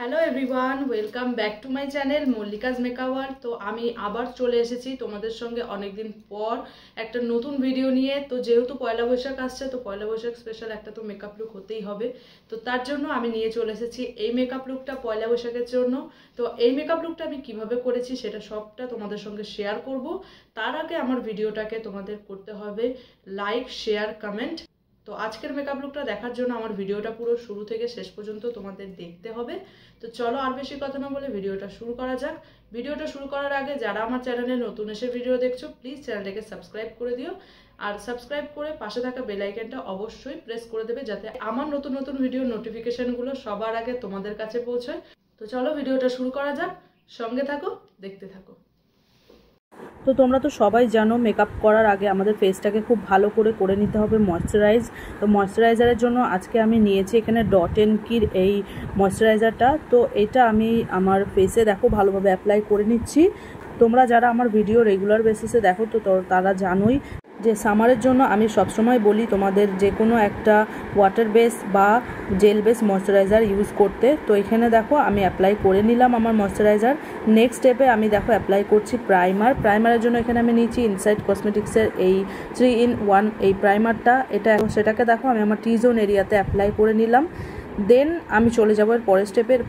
Hello everyone, welcome back to my channel Mallika's makeup world. তো আমি আবার চলে এসেছি তোমাদের সঙ্গে অনেকদিন পর একটা নতুন ভিডিও নিয়ে। তো যেহেতু পয়লা বৈশাখ আসছে, তো পয়লা বৈশাখ স্পেশাল একটা তো মেকআপ লুক হতেই হবে। তো তার জন্য আমি নিয়ে চলে এসেছি এই মেকআপ লুকটা পয়লা বৈশাখের জন্য। তো এই মেকআপ লুকটা আমি কিভাবে করেছি সেটা সবটা তোমাদের সঙ্গে শেয়ার করব। তার আগে আমার ভিডিওটাকে তোমাদের করতে হবে লাইক, শেয়ার, কমেন্ট। তো আজকের মেকআপ লুকটা দেখার জন্য আমার ভিডিওটা পুরো শুরু থেকে শেষ পর্যন্ত তোমাদের দেখতে হবে। তো চলো আর বেশি কথা না বলে ভিডিওটা শুরু করা যাক। ভিডিওটা শুরু করার আগে যারা আমার চ্যানেলে নতুন এসে ভিডিও দেখছো, প্লিজ চ্যানেলটাকে সাবস্ক্রাইব করে দিও। আর সাবস্ক্রাইব করে পাশে থাকা বেল আইকনটা অবশ্যই প্রেস করে দেবে, যাতে আমার নতুন নতুন ভিডিওর নোটিফিকেশনগুলো সবার আগে তোমাদের কাছে পৌঁছায়। তো চলো ভিডিওটা শুরু করা যাক, সঙ্গে থাকো, দেখতে থাকো। তো তোমরা তো সবাই জানো মেকআপ করার আগে আমাদের ফেসটাকে খুব ভালো করে নিতে হবে ময়শ্চারাইজ। তো ময়শ্চারাইজারের জন্য আজকে আমি নিয়েছি এখানে ডট&কির এই ময়শ্চারাইজারটা। তো এটা আমি আমার ফেসে দেখো ভালোভাবে অ্যাপ্লাই করে নিচ্ছি। তোমরা যারা আমার ভিডিও রেগুলার বেসিসে দেখো তো তারা জানোই যে সামারের জন্য আমি সবসময় বলি তোমাদের যে কোনো একটা ওয়াটার বেস বা জেল বেস ময়শ্চারাইজার ইউজ করতে। তো এখানে দেখো আমি অ্যাপ্লাই করে নিলাম আমার ময়শ্চারাইজার। নেক্সট স্টেপে আমি দেখো অ্যাপ্লাই করছি প্রাইমারের জন্য এখানে আমি নিয়েছি ইনসাইড কসমেটিক্সের এই 3-in-1 এই প্রাইমারটা। সেটাকে দেখো আমি আমার টি জোন এরিয়াতে অ্যাপ্লাই করে নিলাম। দেন আমি চলে যাবো এর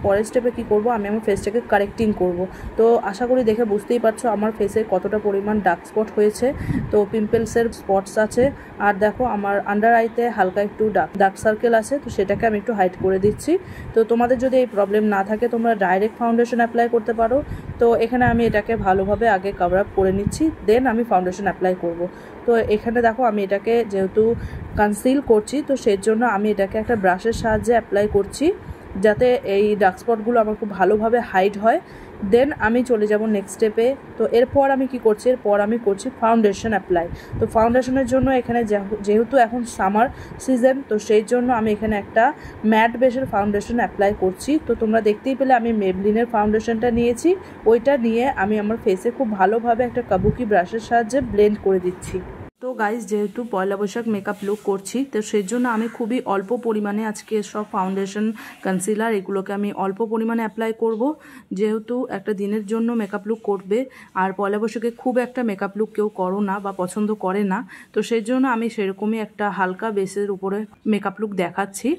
পরের স্টেপে কী করবো, আমি আমার ফেসটাকে কারেক্টিং করব। তো আশা করি দেখে বুঝতেই পারছো আমার ফেসে কতটা পরিমাণ ডার্ক স্পট হয়েছে। তো পিম্পলসের স্পটস আছে, আর দেখো আমার আন্ডার আইতে হালকা একটু ডার্ক সার্কেল আছে, তো সেটাকে আমি একটু হাইড করে দিচ্ছি। তো তোমাদের যদি এই প্রবলেম না থাকে তোমরা ডাইরেক্ট ফাউন্ডেশন অ্যাপ্লাই করতে পারো। তো এখানে আমি এটাকে ভালোভাবে আগে কভার আপ করে নিচ্ছি, দেন আমি ফাউন্ডেশন অ্যাপ্লাই করব। তো এখানে দেখো আমি এটাকে যেহেতু কনসিল করছি, তো সেই জন্য আমি এটাকে একটা ব্রাশের সাহায্যে অ্যাপ্লাই করছি, যাতে এই ডার্ক স্পটগুলো আমার খুব ভালোভাবে হাইড হয়। দেন আমি চলে যাব নেক্সট স্টেপে। তো এরপর আমি কি করছি, এরপর আমি করছি ফাউন্ডেশন অ্যাপ্লাই। তো ফাউন্ডেশনের জন্য এখানে যেহেতু এখন সামার সিজন, তো সেই জন্য আমি এখানে একটা ম্যাট বেসের ফাউন্ডেশন অ্যাপ্লাই করছি। তো তোমরা দেখতেই পেলে আমি মেবলিনের ফাউন্ডেশনটা নিয়েছি, ওইটা নিয়ে আমি আমার ফেসে খুব ভালোভাবে একটা কাবুকি ব্রাশের সাহায্যে ব্লেন্ড করে দিচ্ছি। তো গাইজ, যেহেতু পয়লা বৈশাখ মেকআপ লুক করছি, তো সেই জন্য আমি খুবই অল্প পরিমাণে আজকে সব ফাউন্ডেশন, কনসিলার এগুলোকে আমি অল্প পরিমাণে অ্যাপ্লাই করব। যেহেতু একটা দিনের জন্য মেকআপ লুক করবে, আর পয়লা বৈশাখে খুব একটা মেকআপ লুক কেউ করো না বা পছন্দ করে না, তো সেই জন্য আমি সেরকমই একটা হালকা বেসের উপরে মেকআপ লুক দেখাচ্ছি।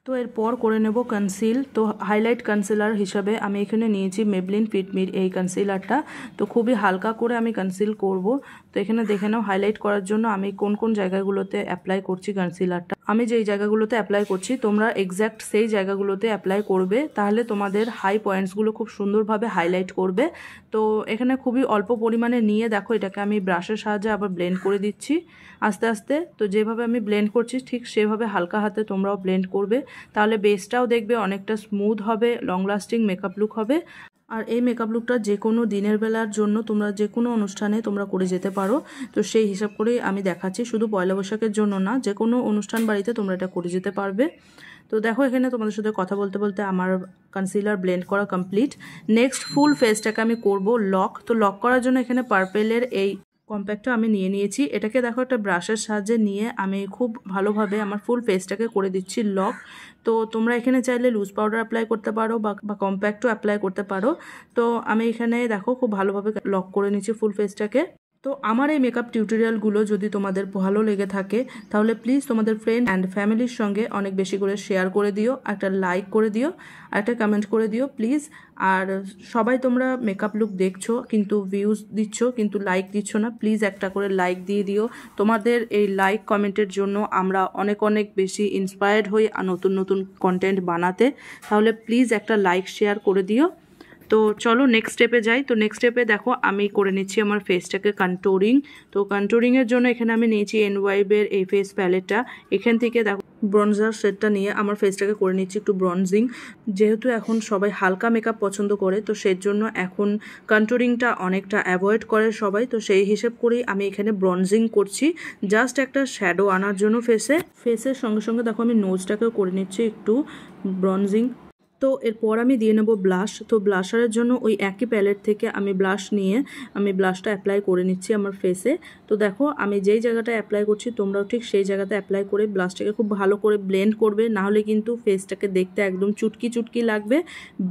তো এরপর করে নেব কনসিল। তো হাইলাইট কনসিলার হিসাবে আমি এখানে নিয়েছি মেবলিন ফিটমির এই কনসিলারটা। তো খুবই হালকা করে আমি কনসিল করব। তো এখানে দেখে নাও হাইলাইট করার জন্য আমি কোন কোন জায়গাগুলোতে অ্যাপ্লাই করছি কনসিলারটা। আমি যেই জায়গাগুলোতে অ্যাপ্লাই করছি তোমরা এক্স্যাক্ট সেই জায়গাগুলোতে অ্যাপ্লাই করবে, তাহলে তোমাদের হাই পয়েন্টসগুলো খুব সুন্দরভাবে হাইলাইট করবে। তো এখানে খুবই অল্প পরিমাণে নিয়ে দেখো এটাকে আমি ব্রাশের সাহায্যে আবার ব্লেন্ড করে দিচ্ছি আস্তে আস্তে। তো যেভাবে আমি ব্লেন্ড করছি ঠিক সেভাবে হালকা হাতে তোমরাও ব্লেন্ড করবে, তাহলে বেসটাও দেখবে অনেকটা স্মুথ হবে, লং লাস্টিং মেকআপ লুক হবে। আর এই মেকআপ লুকটা যে কোনো দিনের বেলার জন্য তোমরা যে কোনো অনুষ্ঠানে তোমরা করে যেতে পারো। তো সেই হিসাব করেই আমি দেখাচ্ছি, শুধু পয়লা বৈশাখের জন্য না, যে কোনো অনুষ্ঠান বাড়িতে তোমরা এটা করে যেতে পারবে। তো দেখো এখানে তোমাদের সাথে কথা বলতে বলতে আমার কনসিলার ব্লেন্ড করা কমপ্লিট। নেক্সট ফুল ফেসটাকে আমি করব লক। তো লক করার জন্য এখানে পার্পেলের এই কম্প্যাক্টটা আমি নিয়েছি। এটাকে দেখো একটা ব্রাশের সাহায্যে নিয়ে আমি খুব ভালোভাবে আমার ফুল ফেসটাকে করে দিচ্ছি লক। তো তোমরা এখানে চাইলে লুজ পাউডার অ্যাপ্লাই করতে পারো বা কম্প্যাক্টও অ্যাপ্লাই করতে পারো। তো আমি এখানে দেখো খুব ভালোভাবে লক করে নিচ্ছি ফুল ফেসটাকে। তো আমার এই মেকআপ টিউটোরিয়ালগুলো যদি তোমাদের ভালো লেগে থাকে, তাহলে প্লিজ তোমাদের ফ্রেন্ড অ্যান্ড ফ্যামিলির সঙ্গে অনেক বেশি করে শেয়ার করে দিও, একটা লাইক করে দিও, আর একটা কমেন্ট করে দিও প্লিজ। আর সবাই তোমরা মেকআপ লুক দেখছো কিন্তু ভিউজ দিচ্ছ কিন্তু লাইক দিচ্ছ না, প্লিজ একটা করে লাইক দিয়ে দিও। তোমাদের এই লাইক কমেন্টের জন্য আমরা অনেক অনেক বেশি ইন্সপায়ার্ড হই আর নতুন নতুন কন্টেন্ট বানাতে। তাহলে প্লিজ একটা লাইক শেয়ার করে দিও। তো চলো নেক্সট স্টেপে যাই। তো নেক্সট স্টেপে দেখো আমি করে নিচ্ছি আমার ফেসটাকে কন্ট্যুরিং। তো কন্ট্যুরিংয়ের জন্য এখানে আমি নিয়েছি এনওয়াইবের এই ফেস প্যালেটটা। এখান থেকে দেখো ব্রনজার সেটটা নিয়ে আমার ফেসটাকে করে নিচ্ছি একটু ব্রনজিং। যেহেতু এখন সবাই হালকা মেকআপ পছন্দ করে, তো সেই জন্য এখন কন্ট্যুরিংটা অনেকটা অ্যাভয়েড করে সবাই। তো সেই হিসেব করেই আমি এখানে ব্রনজিং করছি, জাস্ট একটা শ্যাডো আনার জন্য ফেসের সঙ্গে সঙ্গে দেখো আমি নোজটাকেও করে নিচ্ছি একটু ব্রনজিং। তো এরপর আমি দিয়ে নেব ব্লাশ। তো ব্লাশারের জন্য ওই একই প্যালেট থেকে আমি ব্লাশ নিয়ে আমি ব্লাশটা অ্যাপ্লাই করে নিচ্ছি আমার ফেসে। তো দেখো আমি যেই জায়গাটা অ্যাপ্লাই করছি তোমরাও ঠিক সেই জায়গাতে অ্যাপ্লাই করে ব্লাশটাকে খুব ভালো করে ব্লেন্ড করবে, নাহলে কিন্তু ফেসটাকে দেখতে একদম চুটকি চুটকি লাগবে।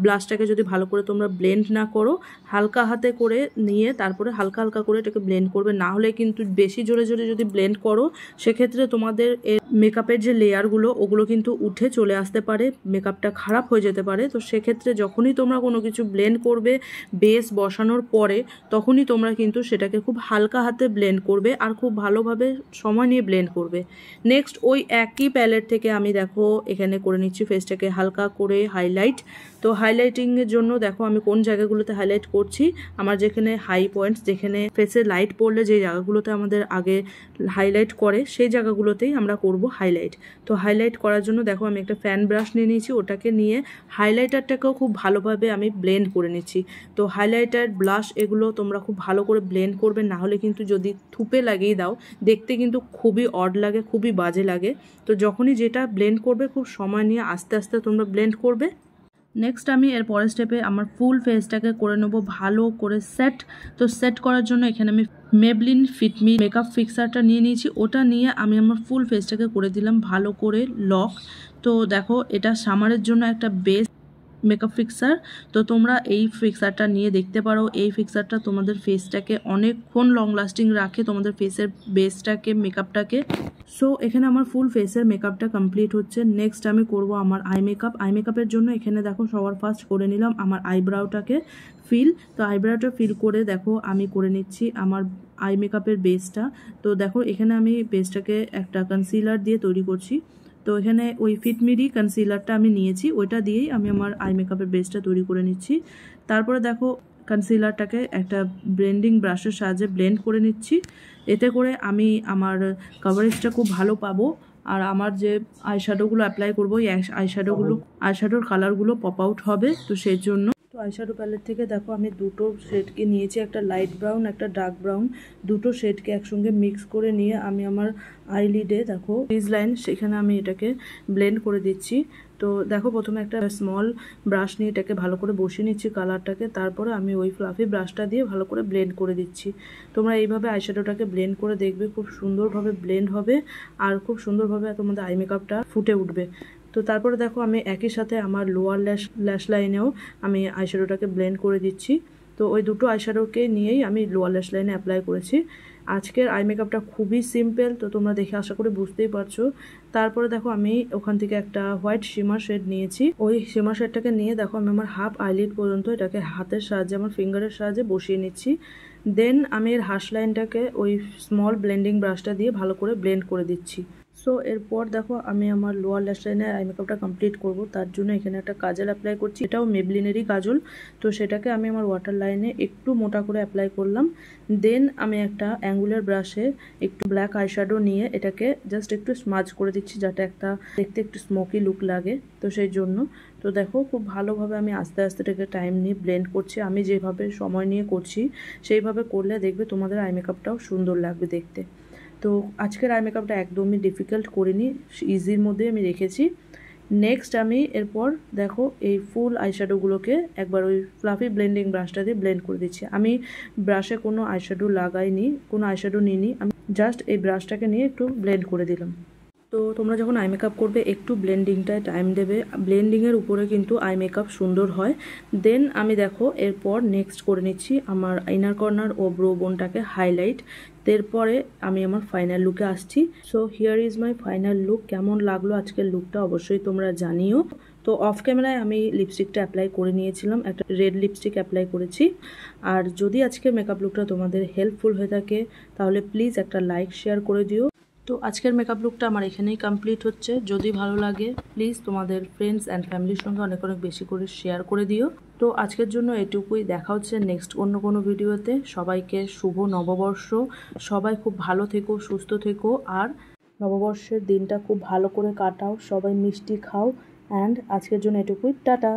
ব্লাশটাকে যদি ভালো করে তোমরা ব্লেন্ড না করো, হালকা হাতে করে নিয়ে তারপরে হালকা হালকা করে এটাকে ব্লেন্ড করবে, না হলে কিন্তু বেশি জোরে জোরে যদি ব্লেন্ড করো সেক্ষেত্রে তোমাদের মেকআপের যে লেয়ারগুলো ওগুলো কিন্তু উঠে চলে আসতে পারে, মেকআপটা খারাপ হয়ে যেতে পারে। তো সেক্ষেত্রে যখনই তোমরা কোনো কিছু ব্লেন্ড করবে বেস বসানোর পরে, তখনই তোমরা কিন্তু সেটাকে খুব হালকা হাতে ব্লেন্ড করবে আর খুব ভালোভাবে সময় নিয়ে ব্লেন্ড করবে। নেক্সট ওই একই প্যালেট থেকে আমি দেখো এখানে করে নিচ্ছি ফেসটাকে হালকা করে হাইলাইট। তো হাইলাইটিংয়ের জন্য দেখো আমি কোন জায়গাগুলোতে হাইলাইট করছি, আমার যেখানে হাই পয়েন্টস, যেখানে ফেসে লাইট পড়লে যে জায়গাগুলোতে আমাদের আগে হাইলাইট করে সেই জায়গাগুলোতেই আমরা করব হাইলাইট। তো হাইলাইট করার জন্য দেখো আমি একটা ফ্যান ব্রাশ নিয়ে নিয়েছি, ওটাকে নিয়ে হাইলাইটারটাকেও খুব ভালোভাবে আমি ব্লেন্ড করে নিচ্ছি। তো হাইলাইটার, ব্লাশ এগুলো তোমরা খুব ভালো করে ব্লেন্ড করবে, না হলে কিন্তু যদি থুপে লাগিয়ে দাও দেখতে কিন্তু খুবই অড লাগে, খুবই বাজে লাগে। তো যখনই যেটা ব্লেন্ড করবে খুব সময় নিয়ে আস্তে আস্তে তোমরা ব্লেন্ড করবে। নেক্সট আমি এর পরের স্টেপে আমার ফুল ফেসটাকে করে নেবো ভালো করে সেট। তো সেট করার জন্য এখানে আমি মেবলিন ফিটমি মেকআপ ফিক্সারটা নিয়ে নিয়েছি, ওটা নিয়ে আমি আমার ফুল ফেসটাকে করে দিলাম ভালো করে লক। তো দেখো এটা সামারের জন্য একটা বেস্ট মেকআপ ফিক্সার। তো তোমরা এই ফিক্সারটা নিয়ে দেখতে পারো, এই ফিক্সারটা তোমাদের ফেসটাকে অনেকক্ষণ লং লাস্টিং রাখে, তোমাদের ফেসের বেসটাকে, মেকআপটাকে। সো এখানে আমার ফুল ফেসের মেকআপটা কমপ্লিট হচ্ছে। নেক্সট আমি করব আমার আই মেকআপ। আই মেকআপের জন্য এখানে দেখো সবার ফার্স্ট করে নিলাম আমার আইব্রাউটাকে ফিল। তো আইব্রাউটা ফিল করে দেখো আমি করে নিচ্ছি আমার আই মেকআপের বেসটা। তো দেখো এখানে আমি বেসটাকে একটা কনসিলার দিয়ে তৈরি করছি। তো এখানে ওই ফিটমিরি কনসিলারটা আমি নিয়েছি, ওইটা দিয়েই আমি আমার আই মেকআপের বেসটা তৈরি করে নিচ্ছি। তারপরে দেখো কনসিলারটাকে একটা ব্লেন্ডিং ব্রাশের সাহায্যে ব্লেন্ড করে নিচ্ছি, এতে করে আমি আমার কভারেজটা খুব ভালো পাবো। আর আমার যে আইশ্যাডোগুলো অ্যাপ্লাই করবো এই আইশ্যাডোর কালারগুলো পপ আউট হবে। তো সেই জন্য তো আইশ্যাডো প্যালেট থেকে দেখো আমি দুটো শেডকে নিয়েছি, একটা লাইট ব্রাউন একটা ডার্ক ব্রাউন, দুটো শেডকে একসঙ্গে মিক্স করে নিয়ে আমি আমার আইলিডে দেখো ক্রিজ লাইন সেখানে আমি এটাকে ব্লেন্ড করে দিচ্ছি। তো দেখো প্রথমে একটা স্মল ব্রাশ নিয়ে এটাকে ভালো করে বসিয়ে নিচ্ছি কালারটাকে, তারপরে আমি ওই ফ্লাফি ব্রাশটা দিয়ে ভালো করে ব্লেন্ড করে দিচ্ছি। তোমরা এইভাবে আইশ্যাডোটাকে ব্লেন্ড করে দেখবে, খুব সুন্দরভাবে ব্লেন্ড হবে আর খুব সুন্দরভাবে তোমাদের আই মেকআপটা ফুটে উঠবে। তো তারপরে দেখো আমি একই সাথে আমার লোয়ার ল্যাশ লাইনেও আমি আইশ্যাডোটাকে ব্লেন্ড করে দিচ্ছি। তো ওই দুটো আইশ্যাডোকে নিয়েই আমি লোয়ার ল্যাশ লাইনে অ্যাপ্লাই করেছি। আজকের আই মেকআপটা খুবই সিম্পল, তো তোমরা দেখে আশা করে বুঝতেই পারছো। তারপরে দেখো আমি ওখান থেকে একটা হোয়াইট শিমার শেড নিয়েছি, ওই শিমার শেডটাকে নিয়ে দেখো আমি আমার হাফ আইলিড পর্যন্ত এটাকে হাতের সাহায্যে আমার ফিঙ্গারের সাহায্যে বসিয়ে নিচ্ছি। দেন আমি এর হাশ লাইনটাকে ওই স্মল ব্লেন্ডিং ব্রাশটা দিয়ে ভালো করে ব্লেন্ড করে দিচ্ছি। সো এরপর দেখো আমি আমার লোয়ার ল্যাশ লাইনে আই মেকআপটা কমপ্লিট করব, তার জন্য এখানে একটা কাজল অ্যাপ্লাই করছি, এটাও মেবলিনেরই কাজল। তো সেটাকে আমি আমার ওয়াটার লাইনে একটু মোটা করে অ্যাপ্লাই করলাম। দেন আমি একটা অ্যাঙ্গুলার ব্রাশে একটু ব্ল্যাক আইশ্যাডো নিয়ে এটাকে জাস্ট একটু স্মাজ করে দিচ্ছি, যাতে একটা দেখতে একটু স্মোকি লুক লাগে। তো সেই জন্য তো দেখো খুব ভালোভাবে আমি আস্তে আস্তে এটাকে টাইম নিয়ে ব্লেন্ড করছি, আমি যেভাবে সময় নিয়ে করছি সেইভাবে করলে দেখবে তোমাদের আই মেকআপটাও সুন্দর লাগবে দেখতে। তো আজকের আই মেকআপটা একদমই ডিফিকাল্ট করিনি, ইজির মধ্যে আমি রেখেছি। নেক্সট আমি এরপর দেখো এই ফুল আইশ্যাডোগুলোকে একবার ওই ফ্লাফি ব্লেন্ডিং ব্রাশটা দিয়ে ব্লেন্ড করে দিচ্ছি। আমি ব্রাশে কোনো আইশ্যাডো লাগাইনি, কোনো আইশ্যাডো নিইনি, আমি জাস্ট এই ব্রাশটাকে নিয়ে একটু ব্লেন্ড করে দিলাম। তো তোমরা যখন আই মেকআপ করবে একটু ব্লেন্ডিংটায় টাইম দেবে, ব্লেন্ডিংয়ের উপরে কিন্তু আই মেকআপ সুন্দর হয়। দেন আমি দেখো এরপর নেক্সট করে নিচ্ছি আমার ইনার কর্নার ও ব্রো বোনটাকে হাইলাইট। এরপরে আমি আমার ফাইনাল লুকে আসছি। So here is my final look. কেমন লাগলো আজকের লুকটা অবশ্যই তোমরা জানিও। তো অফ ক্যামেরায় আমি লিপস্টিকটা অ্যাপ্লাই করে নিয়েছিলাম, একটা রেড লিপস্টিক অ্যাপ্লাই করেছি। আর যদি আজকের মেকআপ লুকটা তোমাদের হেল্পফুল হয়ে থাকে তাহলে প্লিজ একটা লাইক শেয়ার করে দিও। তো আজকের মেকআপ লুকটা আমার এখানেই কমপ্লিট হচ্ছে। যদি ভালো লাগে প্লিজ তোমাদের ফ্রেন্ডস অ্যান্ড ফ্যামিলির সঙ্গে অনেক অনেক বেশি করে শেয়ার করে দিও। তো আজকের জন্য এটুকুই, দেখা হচ্ছে নেক্সট অন্য কোনো ভিডিওতে। সবাইকে শুভ নববর্ষ, সবাই খুব ভালো থেকো, সুস্থ থেকো, আর নববর্ষের দিনটা খুব ভালো করে কাটাও, সবাই মিষ্টি খাও। অ্যান্ড আজকের জন্য এটুকুই, টাটা।